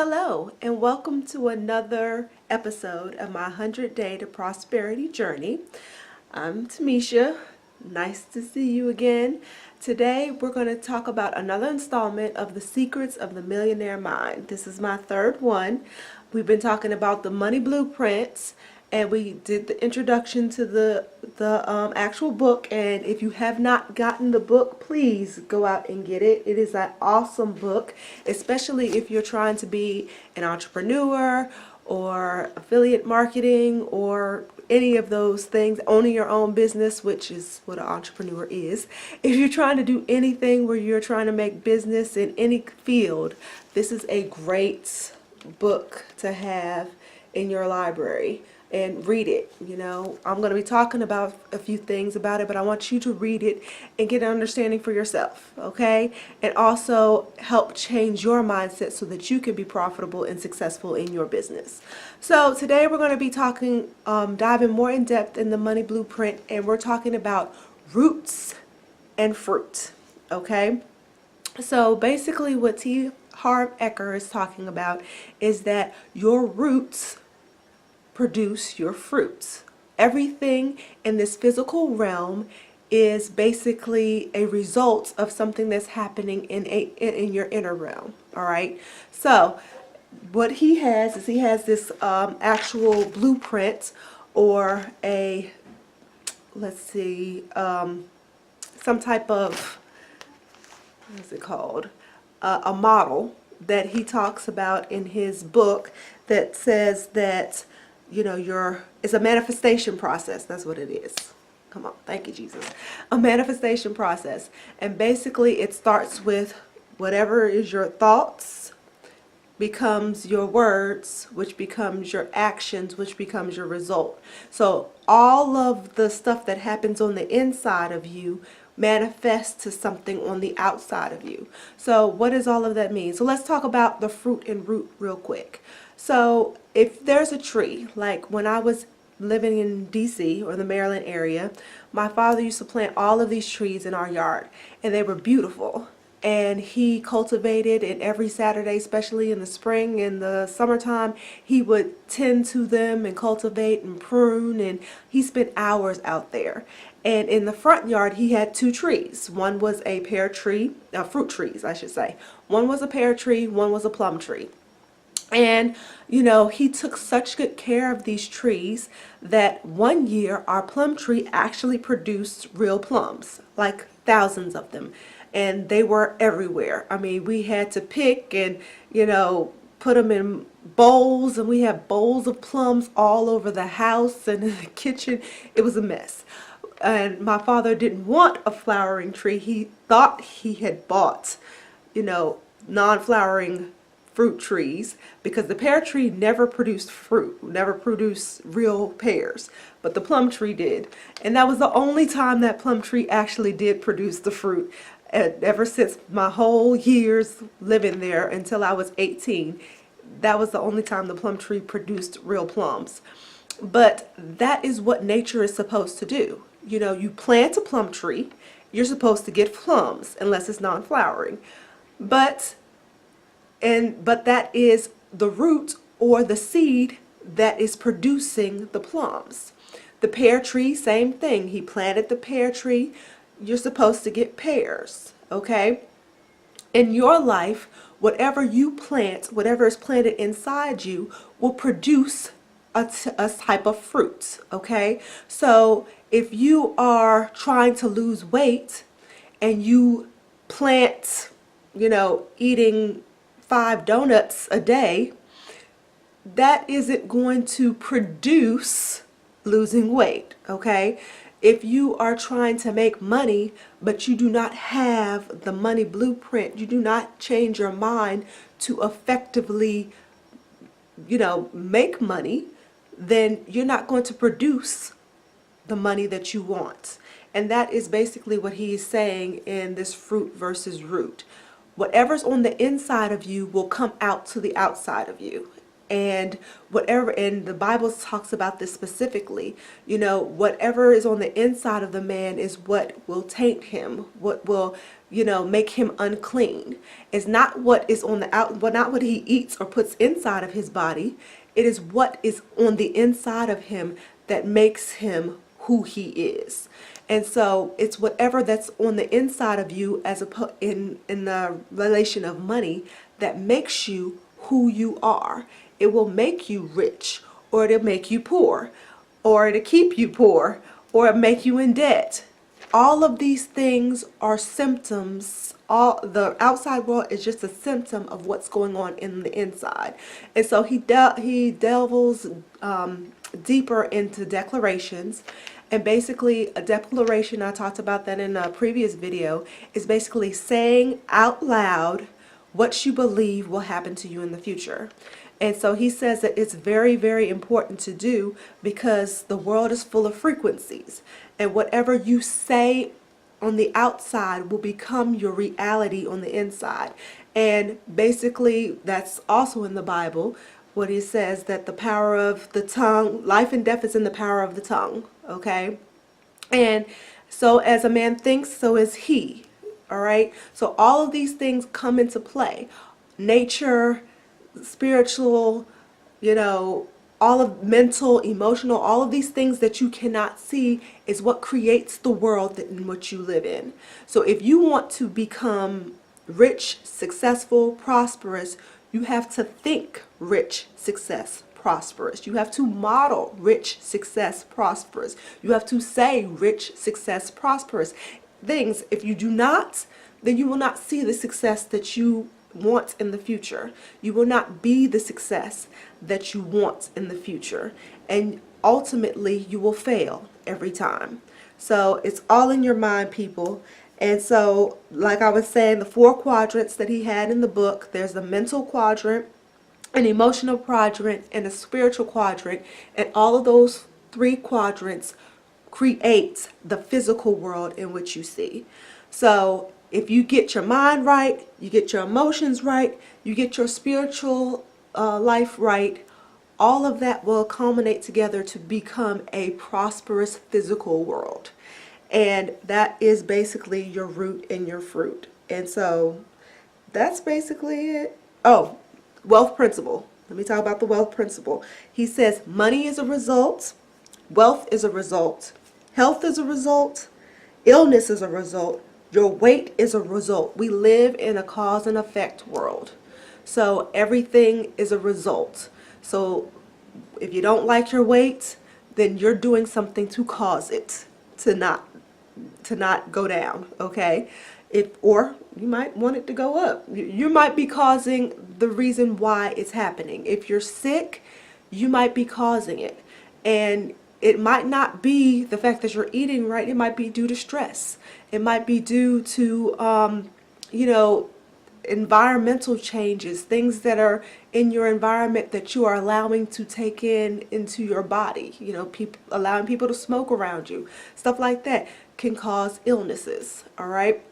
hello, and welcome to another episode of my 100 Day to Prosperity Journey. I'm Tamisha. Nice to see you again. Today, we're going to talk about another installment of the Secrets of the Millionaire Mind. This is my third one. We've been talking about the money blueprints, and we did the introduction to the actual book. And if you have not gotten the book, please go out and get it. It is an awesome book, especially if you're trying to be an entrepreneur or affiliate marketing or any of those things, owning your own business, which is what an entrepreneur is. If you're trying to do anything where you're trying to make business in any field, this is a great book to have in your library and read it. You know, I'm going to be talking about a few things about it, but I want you to read it and get an understanding for yourself, okay? And also help change your mindset so that you can be profitable and successful in your business. So today we're going to be talking, diving more in depth in the money blueprint, and we're talking about roots and fruit, okay? So basically what Harv Eker is talking about is that your roots produce your fruits. Everything in this physical realm is basically a result of something that's happening in your inner realm. All right. So what he has is this actual blueprint, or let's see, some type of, what is it called? A model that he talks about in his book that says that, you know, it's a manifestation process. That's what it is. Come on. Thank you, Jesus. A manifestation process. And basically it starts with whatever is your thoughts becomes your words, which becomes your actions, which becomes your result. So all of the stuff that happens on the inside of you manifests to something on the outside of you. So what does all of that mean? So let's talk about the fruit and root real quick. So if there's a tree, like when I was living in DC or the Maryland area, my father used to plant all of these trees in our yard, and they were beautiful. And he cultivated, and every Saturday, especially in the spring and the summertime, he would tend to them and cultivate and prune, and he spent hours out there. And in the front yard, he had two trees. One was a pear tree, fruit trees, I should say. One was a pear tree, one was a plum tree. And, you know, he took such good care of these trees that one year our plum tree actually produced real plums, like thousands of them. And they were everywhere. I mean, we had to pick and, you know, put them in bowls, and we had bowls of plums all over the house and in the kitchen. It was a mess. And my father didn't want a flowering tree. He thought he had bought, you know, non-flowering fruit trees, because the pear tree never produced fruit, never produced real pears, but the plum tree did. And that was the only time that plum tree actually did produce the fruit. And ever since my whole years living there until I was 18, that was the only time the plum tree produced real plums. But that is what nature is supposed to do. You know, you plant a plum tree, you're supposed to get plums unless it's non-flowering. But that is the root or the seed that is producing the plums. The pear tree, same thing. He planted the pear tree. You're supposed to get pears, okay? In your life, whatever you plant, whatever is planted inside you, will produce a type of fruit, okay? So if you are trying to lose weight and you plant, you know, eating 5 donuts a day, that isn't going to produce losing weight, okay? If you are trying to make money, but you do not have the money blueprint, you do not change your mind to effectively, you know, make money, then you're not going to produce the money that you want. And that is basically what he is saying in this fruit versus root. Whatever's on the inside of you will come out to the outside of you. And whatever, and the Bible talks about this specifically, you know, whatever is on the inside of the man is what will taint him, what will, you know, make him unclean. It's not what is on the out, well, not what he eats or puts inside of his body. It is what is on the inside of him that makes him who he is. And so it's whatever that's on the inside of you as in the relation of money that makes you who you are. It will make you rich, or it'll make you poor, or it'll keep you poor, or it'll make you in debt. All of these things are symptoms. All the outside world is just a symptom of what's going on in the inside. And so he delves deeper into declarations. And basically, a declaration, I talked about that in a previous video, is basically saying out loud what you believe will happen to you in the future. And so he says that it's very, very important to do because the world is full of frequencies. And whatever you say on the outside will become your reality on the inside. And basically, that's also in the Bible, what he says that the power of the tongue, life and death is in the power of the tongue. Okay? And so as a man thinks, so is he. All right? So all of these things come into play. Nature, spiritual, you know, all of mental, emotional, all of these things that you cannot see is what creates the world in which you live in. So if you want to become rich, successful, prosperous, you have to think rich, success, prosperous. You have to model rich, success, prosperous. You have to say rich, success, prosperous things. If you do not, then you will not see the success that you want in the future. You will not be the success that you want in the future. And ultimately, you will fail every time. So it's all in your mind, people. And so, like I was saying, the 4 quadrants that he had in the book, there's the mental quadrant, an emotional quadrant, and a spiritual quadrant. And all of those 3 quadrants create the physical world in which you see. So if you get your mind right, you get your emotions right, you get your spiritual life right, all of that will culminate together to become a prosperous physical world. And that is basically your root and your fruit. And so that's basically it. Oh, wealth principle. Let me talk about the wealth principle. He says money is a result, wealth is a result, health is a result, illness is a result, your weight is a result. We live in a cause and effect world. So everything is a result. So if you don't like your weight, then you're doing something to cause it to not go down, okay? Or you might want it to go up. You might be causing the reason why it's happening. If you're sick, you might be causing it. And it might not be the fact that you're eating right. It might be due to stress. It might be due to, you know, environmental changes, things that are in your environment that you are allowing to take into your body. You know, allowing people to smoke around you. Stuff like that can cause illnesses, all right?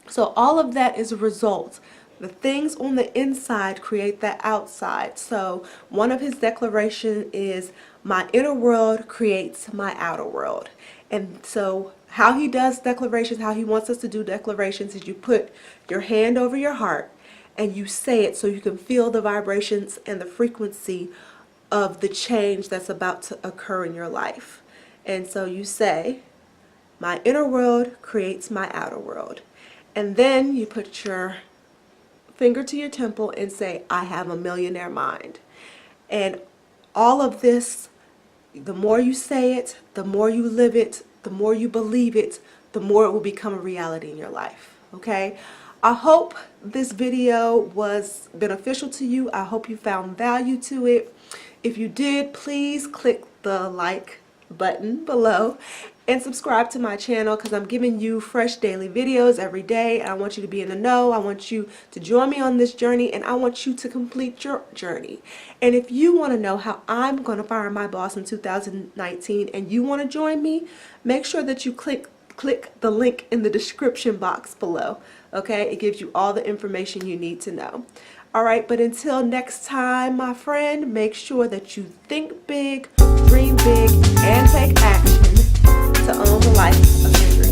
So all of that is a result. The things on the inside create the outside. So one of his declaration is, my inner world creates my outer world. And so how he does declarations, how he wants us to do declarations, is you put your hand over your heart and you say it so you can feel the vibrations and the frequency of the change that's about to occur in your life. And so you say, my inner world creates my outer world. And then you put your finger to your temple and say, I have a millionaire mind. And all of this, the more you say it, the more you live it, the more you believe it, the more it will become a reality in your life. Okay? I hope this video was beneficial to you. I hope you found value to it. If you did, please click the like button below and subscribe to my channel, because I'm giving you fresh daily videos every day. I want you to be in the know. I want you to join me on this journey, and I want you to complete your journey. And if you want to know how I'm going to fire my boss in 2019 and you want to join me, make sure that you click the link in the description box below. Okay? It gives you all the information you need to know. All right, but until next time, my friend, make sure that you think big, dream big, and take action to own the life of your dreams.